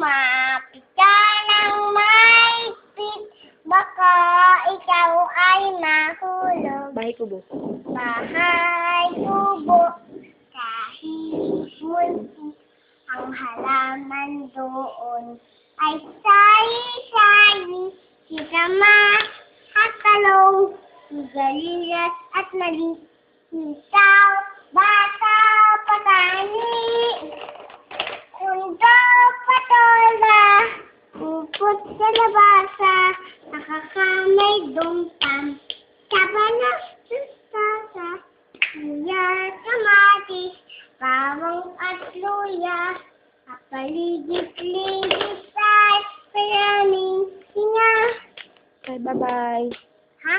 Lumapit ka ng mahigpit, baka ikaw ay mahulog. Bahay kubo. Bahay kubo, kahit munti ang halaman doon ay sayi-sayi, si Rama at Talong, si Galilas at Mali, Isaw, Bata, Patani, Undo, Patola, upot sa labasa, nakakamay dumpam, kabana, sustasa, luya, kamatis, bawang at luya, kapaligid-ligid ay maraming singa. Okay, bye-bye. Ha?